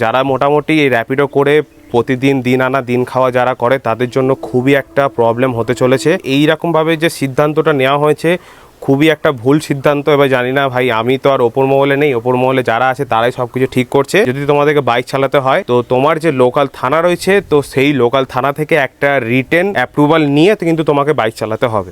যারা মোটামুটি এই র্যাপিডো করে প্রতিদিন দিন আনা দিন খাওয়া যারা করে তাদের জন্য খুবই একটা প্রবলেম হতে চলেছে। এই রকমভাবে যে সিদ্ধান্তটা নেওয়া হয়েছে খুবই একটা ভুল সিদ্ধান্ত। এবার জানি না ভাই, আমি তো আর ওপর মহলে নেই, ওপর মহলে যারা আছে তারাই সব কিছু ঠিক করছে। যদি তোমাদেরকে বাইক চালাতে হয় তো তোমার যে লোকাল থানা রয়েছে তো সেই লোকাল থানা থেকে একটা রিটেন অ্যাপ্রুভাল নিয়ে কিন্তু তোমাকে বাইক চালাতে হবে।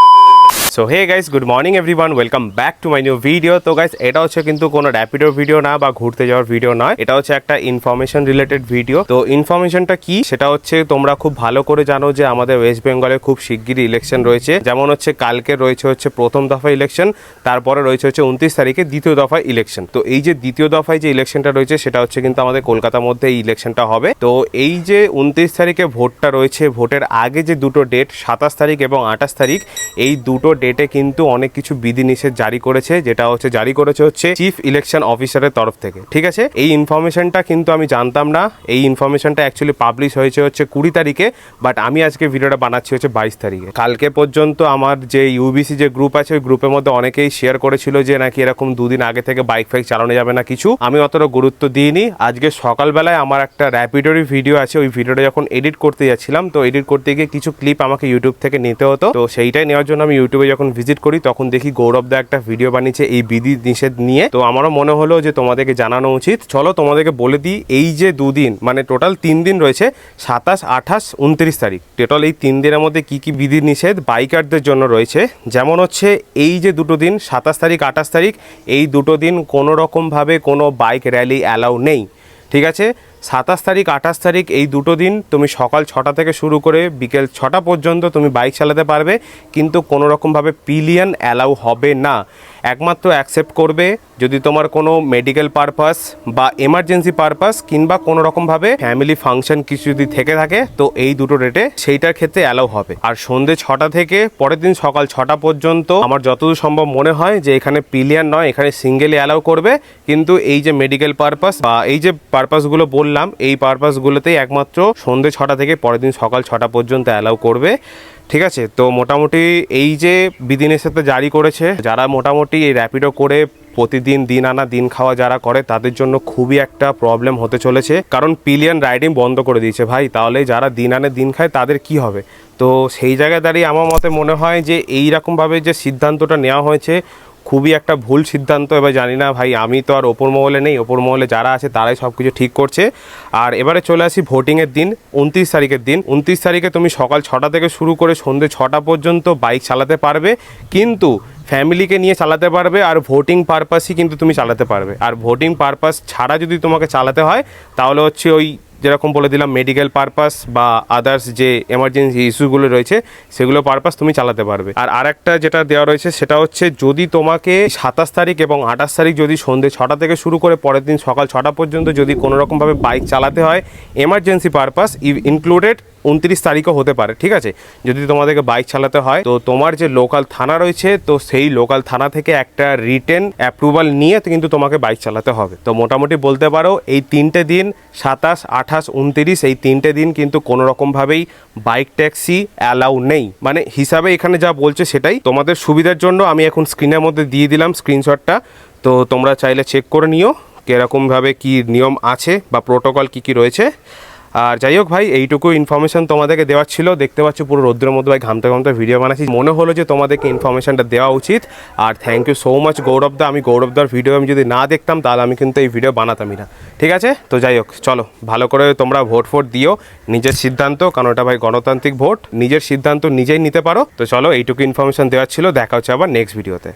So hey guys, good morning everyone, welcome back to my new video. তো গাইস, এটা হচ্ছে কিন্তু কোনো র্যাপিডোর ভিডিও না বা ঘুরতে যাওয়ার ভিডিও নয়, এটা হচ্ছে একটা ইনফরমেশন রিলেটেড ভিডিও। তো ইনফরমেশনটা কি সেটা হচ্ছে তোমরা খুব ভালো করে জানো যে আমাদের ওয়েস্ট বেঙ্গলে খুব শিগগিরই ইলেকশন রয়েছে। যেমন হচ্ছে কালকে রয়েছে হচ্ছে প্রথম দফা ইলেকশন, তারপরে রয়েছে হচ্ছে 29 তারিখে দ্বিতীয় দফায় ইলেকশন। তো এই যে দ্বিতীয় দফায় যে ইলেকশনটা রয়েছে সেটা হচ্ছে কিন্তু আমাদের কলকাতার মধ্যে এই ইলেকশনটা হবে। তো এই যে 29 তারিখে ভোটটা রয়েছে, ভোটের আগে যে দুটো ডেট 27 তারিখ এবং 28 তারিখ, এই দুটো ডেটে কিন্তু অনেক কিছু বিধিনিষেধ জারি করেছে, যেটা হচ্ছে জারি করেছে হচ্ছে চিফ ইলেকশন অফিসারের তরফ থেকে। ঠিক আছে, এই ইনফরমেশনটা কিন্তু আমি জানতাম না। এই ইনফরমেশনটা অ্যাকচুয়ালি পাবলিশ হয়েছে হচ্ছে 20 তারিখে, বাট আমি আজকে ভিডিওটা বানাচ্ছি হচ্ছে 22 তারিখে। কালকে পর্যন্ত আমার যে ইউবিসি যে গ্রুপ আছে ওই গ্রুপের মধ্যে অনেকেই শেয়ার করেছিল যে নাকি এরকম দুদিন আগে থেকে বাইক ফাইক চালানো যাবে না কিছু। আমি অতটা গুরুত্ব দিইনি। আজকে সকালবেলায় আমার একটা র্যাপিডোরই ভিডিও আছে, ওই ভিডিওটা যখন এডিট করতে যাচ্ছিলাম তো এডিট করতে গিয়ে কিছু ক্লিপ আমাকে ইউটিউব থেকে নিতে হতো। তো সেইটাই নেওয়ার জন্য আমি ইউটিউবে যখন ভিজিট করি তখন দেখি গৌরব দা একটা ভিডিও বানিয়েছে এই বিধি নিষেধ নিয়ে। তো আমারও মনে হলো যে তোমাদেরকে জানানো উচিত। চলো তোমাদেরকে বলে দিই, এই যে দুদিন মানে টোটাল 3 দিন রয়েছে, 27, 28, 29 তারিখ, টোটাল এই 3 দিনের মধ্যে কি কি বিধি নিষেধ বাইকারদের জন্য রয়েছে। যেমন হচ্ছে এই যে দুটো দিন 27 তারিখ 28 তারিখ, এই দুটো দিন কোনো রকমভাবে কোনো বাইক র্যালি অ্যালাউ নেই। ঠিক আছে, 27 তারিখ 28 তারিখ এই দুটো দিন তুমি সকাল 6টা থেকে শুরু করে বিকেল 6টা পর্যন্ত তুমি বাইক চালাতে পারবে, কিন্তু কোনো রকমভাবে পিলিয়ন অ্যালাউ হবে না। একমাত্র অ্যাকসেপ্ট করবে যদি তোমার কোনো মেডিকেল পারপাস বা এমার্জেন্সি পারপাস কিংবা কোনো রকমভাবে ফ্যামিলি ফাংশন কিছু যদি থেকে থাকে, তো এই দুটো ডেটে সেইটার ক্ষেত্রে অ্যালাউ হবে। আর সন্ধ্যে 6টা থেকে পরের দিন সকাল 6টা পর্যন্ত আমার যতদূর সম্ভব মনে হয় যে এখানে পিলিয়ন নয়, এখানে সিঙ্গেলি অ্যালাউ করবে। কিন্তু এই যে মেডিকেল পারপাস বা এই যে পারপাসগুলো বললাম, এই পারপাসগুলোতেই একমাত্র সন্ধ্যে 6টা থেকে পরের দিন সকাল 6টা পর্যন্ত অ্যালাউ করবে। ঠিক আছে, তো মোটামুটি এই যে বিধিনিষেধটা জারি করেছে, যারা মোটামুটি এই র্যাপিডো করে প্রতিদিন দিন আনা দিন খাওয়া যারা করে তাদের জন্য খুবই একটা প্রবলেম হতে চলেছে। কারণ পিলিয়ন রাইডিং বন্ধ করে দিয়েছে ভাই, তাহলে যারা দিন আনে দিন খায় তাদের কি হবে? তো সেই জায়গায় দাঁড়িয়ে আমার মতে মনে হয় যে এই রকমভাবে যে সিদ্ধান্তটা নেওয়া হয়েছে খুবই একটা ভুল সিদ্ধান্ত। এবার জানি না ভাই, আমি তো আর ওপর মহলে নেই, ওপর মহলে যারা আছে তারাই সব কিছু ঠিক করছে। আর এবারে চলে আসি ভোটিংয়ের দিন, 29 তারিখের দিন। 29 তারিখে তুমি সকাল 6টা থেকে শুরু করে সন্ধ্যে 6টা পর্যন্ত বাইক চালাতে পারবে, কিন্তু ফ্যামিলিকে নিয়ে চালাতে পারবে আর ভোটিং পারপাসই কিন্তু তুমি চালাতে পারবে। আর ভোটিং পারপাস ছাড়া যদি তোমাকে চালাতে হয় তাহলে হচ্ছে ওই যেরকম বলে দিলাম মেডিকেল পারপাস বা আদার্স যে এমার্জেন্সি ইস্যুগুলো রয়েছে সেগুলো পারপাস তুমি চালাতে পারবে। আর আরেকটা যেটা দেওয়া রয়েছে সেটা হচ্ছে যদি তোমাকে 27 তারিখ এবং 28 তারিখ যদি সন্ধ্যে 6টা থেকে শুরু করে পরের দিন সকাল 6টা পর্যন্ত যদি কোনো রকমভাবে বাইক চালাতে হয় এমার্জেন্সি পারপাস ইনক্লুডেড 29 তারিখও হতে পারে। ঠিক আছে, যদি তোমাদেরকে বাইক চালাতে হয় তো তোমার যে লোকাল থানা রয়েছে তো সেই লোকাল থানা থেকে একটা রিটেন অ্যাপ্রুভাল নিয়ে কিন্তু তোমাকে বাইক চালাতে হবে। তো মোটামুটি বলতে পারো এই 3টে দিন 27, 28, 29 এই 3টে দিন কিন্তু কোনো রকমভাবেই বাইক ট্যাক্সি অ্যালাউ নেই। মানে হিসাবে এখানে যা বলছে সেটাই তোমাদের সুবিধার জন্য আমি এখন স্ক্রিনের মধ্যে দিয়ে দিলাম স্ক্রিনশটটা। তো তোমরা চাইলে চেক করে নিও কীরকমভাবে কী নিয়ম আছে বা প্রোটোকল কী কী রয়েছে। আর যাই হোক ভাই, এইটুকু ইনফরমেশন তোমাদেরকে দেওয়ার ছিল। দেখতে পাচ্ছ পুরো রোদ্রের মধ্যে ভাই ঘামতে ঘামতে ভিডিও বানাচ্ছি, মনে হলো যে তোমাদেরকে ইনফরমেশনটা দেওয়া উচিত। আর থ্যাংক ইউ সো মাচ গৌরব দা। আমি গৌরব দার ভিডিও আমি যদি না দেখতাম তাহলে আমি কিন্তু এই ভিডিও বানাতামই না। ঠিক আছে, তো যাই হোক, চলো ভালো করে তোমরা ভোট দিও নিজের সিদ্ধান্ত, কারণ ওটা ভাই গণতান্ত্রিক ভোট, নিজের সিদ্ধান্ত নিজেই নিতে পারো। তো চলো, এইটুকু ইনফরমেশন দেওয়ার ছিল। দেখা হচ্ছে আবার নেক্সট ভিডিওতে।